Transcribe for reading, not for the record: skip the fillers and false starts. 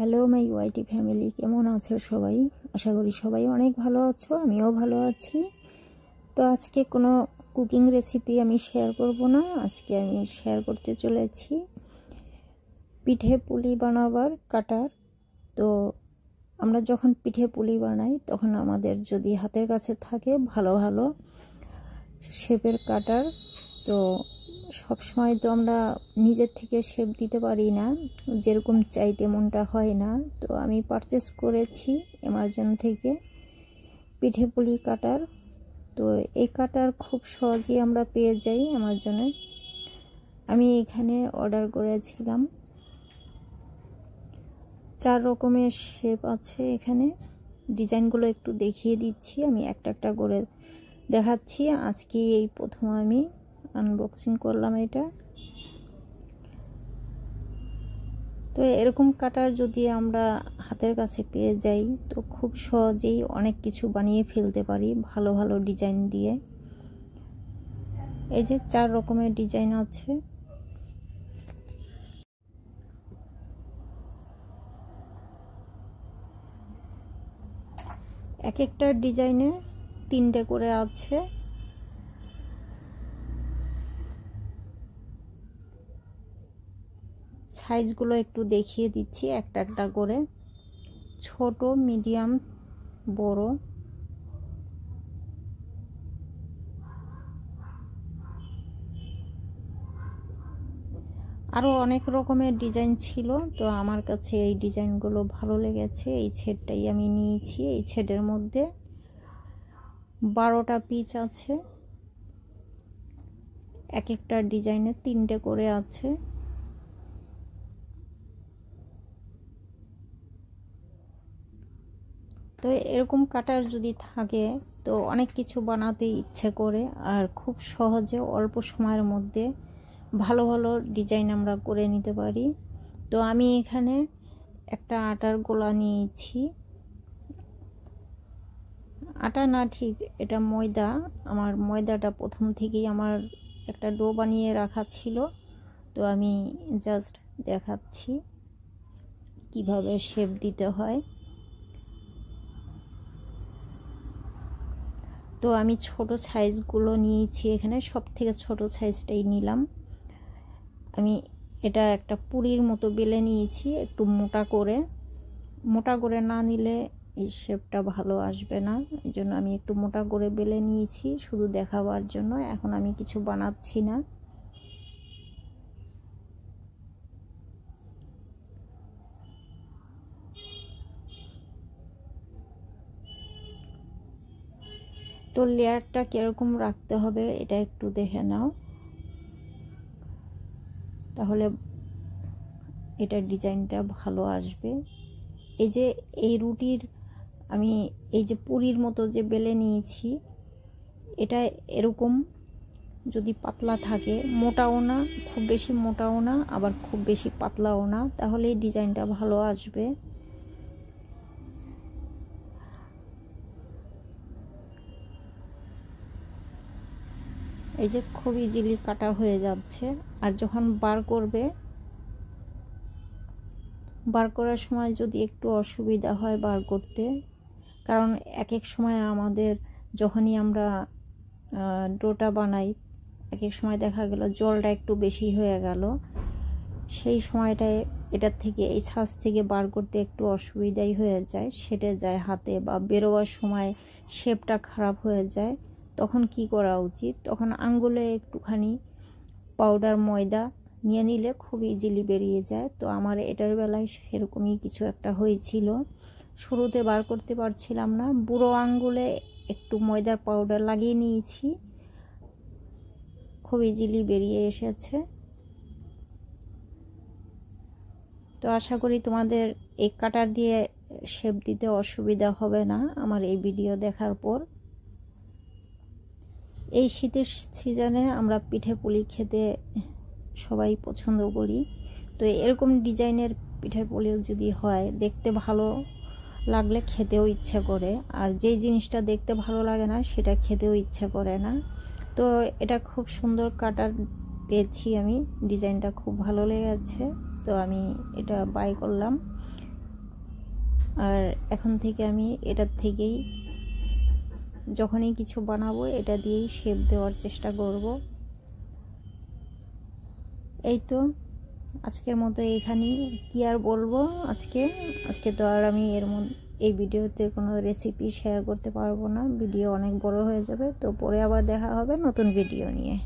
Hello my YT family, কেমন আছো সবাই? আশা করি সবাই অনেক ভালো আছো, আমিও ভালো আছি। তো আজকে কোনো কুকিং রেসিপি আমি শেয়ার করব না। আজকে আমি শেয়ার করতে চলেছি পিঠে পুলি বানাবার কাটার। তো আমরা যখন পিঠে পুলি বানাই তখন আমাদের যদি হাতের কাছে থাকে ভালো ভালো শেপের কাটার, তো সব সময় তো আমরা নিজের থেকে শেপ দিতে পারি না, যেরকম চাই তেমনটা হয় না। তো আমি পারচেস করেছি অ্যামাজন থেকে পিঠে পুলি কাটার। তো এই কাটার খুব সহজেই আমরা পেয়ে যাই অ্যামাজনে। আমি এখানে অর্ডার করেছিলাম। 4 রকমের শেপ আছে এখানে। ডিজাইনগুলো একটু দেখিয়ে দিচ্ছি, আমি একটা একটা করে দেখাচ্ছি। আজকে এই প্রথম আমি আনবক্সিং করলাম এটা। তো এরকম কাটার যদি আমরা হাতের কাছে পেয়ে যাই তো খুব সহজেই অনেক কিছু বানিয়ে ফেলতে পারি ভালো ভালো ডিজাইন দিয়ে। এই যে 4 রকমের ডিজাইন আছে। এক একটা ডিজাইনে 3টে করে আছে। সাইজগুলো একটু দেখিয়ে দিচ্ছি একটা একটা করে, ছোট, মিডিয়াম, বড়। আরও অনেক রকমের ডিজাইন ছিল, তো আমার কাছে এই ডিজাইনগুলো ভালো লেগেছে, এই সেটটাই আমি নিয়েছি। এই সেটের মধ্যে 12টা পিস আছে, এক একটা ডিজাইনে 3টে করে আছে। তো এরকম কাটার যদি থাকে তো অনেক কিছু বানাতে ইচ্ছে করে, আর খুব সহজে অল্প সময়ের মধ্যে ভালো ভালো ডিজাইন আমরা করে নিতে পারি। তো আমি এখানে একটা আটার গোলা নিয়েছি। আটা না, ঠিক এটা ময়দা। আমার ময়দাটা প্রথম থেকেই আমার একটা ডো বানিয়ে রাখা ছিল, তো আমি জাস্ট দেখাচ্ছি কিভাবে শেপ দিতে হয়। তো আমি ছোট সাইজগুলো নিয়েছি এখানে, সব থেকে ছোট সাইজটাই নিলাম। আমি এটা একটা পুরির মতো বেলে নিয়েছি, একটু মোটা করে না নিলে এই শেপটা ভালো আসবে না, এই জন্য আমি একটু মোটা করে বেলে নিয়েছি শুধু দেখাবার জন্য। এখন আমি কিছু বানাচ্ছি না। তো লেয়ারটা কিরকম রাখতে হবে এটা একটু দেখে নাও, তাহলে এটার ডিজাইনটা ভালো আসবে। এই যে এই রুটির আমি এই যে পুরির মতো যে বেলে নিয়েছি, এটা এরকম যদি পাতলা থাকে, মোটাও না খুব বেশি মোটাও না আবার খুব বেশি পাতলাও না, তাহলে এই ডিজাইনটা ভালো আসবে। এই যে খুব ইজিলি কাটা হয়ে যাচ্ছে। আর যখন বার করার সময় যদি একটু অসুবিধা হয় বার করতে, কারণ এক এক সময় আমাদের যখনই আমরা ডোটা বানাই এক এক সময় দেখা গেল জলটা একটু বেশি হয়ে গেল, সেই সময়টায় এটার থেকে এই ছাঁচ থেকে বার করতে একটু অসুবিধাই হয়ে যায়, সেটে যায় হাতে, বা বেরোবার সময় শেপটা খারাপ হয়ে যায়। তখন কি করা উচিত? তখন আঙ্গুলে একটুখানি পাউডার ময়দা নিয়ে নিলে খুব ইজিলি বেরিয়ে যায়। তো আমার এটার বেলায় সেরকমই কিছু একটা হয়েছিল, শুরুতে বার করতে পারছিলাম না, বুড়ো আঙ্গুলে একটু ময়দার পাউডার লাগিয়ে নিয়েছি, খুব ইজিলি বেরিয়ে এসেছে। তো আশা করি তোমাদের এই কাটার দিয়ে শেপ দিতে অসুবিধা হবে না আমার এই ভিডিও দেখার পর। এই শীতের সিজনে আমরা পিঠে পুলি খেতে সবাই পছন্দ করি। তো এরকম ডিজাইনের পিঠে পুলি যদি হয়, দেখতে ভালো লাগলে খেতেও ইচ্ছে করে, আর যেই জিনিসটা দেখতে ভালো লাগে না সেটা খেতেও ইচ্ছে করে না। তো এটা খুব সুন্দর কাটার পেয়েছি আমি, ডিজাইনটা খুব ভালো লেগেছে, তো আমি এটা বাই করলাম। আর এখন থেকে আমি এটার থেকেই যখনই কিছু বানাবো এটা দিয়েই শেপ দেওয়ার চেষ্টা করব। এই তো আজকের মতো এখানেই, কি আর বলবো। আজকে তো আর আমি এই ভিডিওতে কোনো রেসিপি শেয়ার করতে পারবো না, ভিডিও অনেক বড় হয়ে যাবে। তো পরে আবার দেখা হবে নতুন ভিডিও নিয়ে।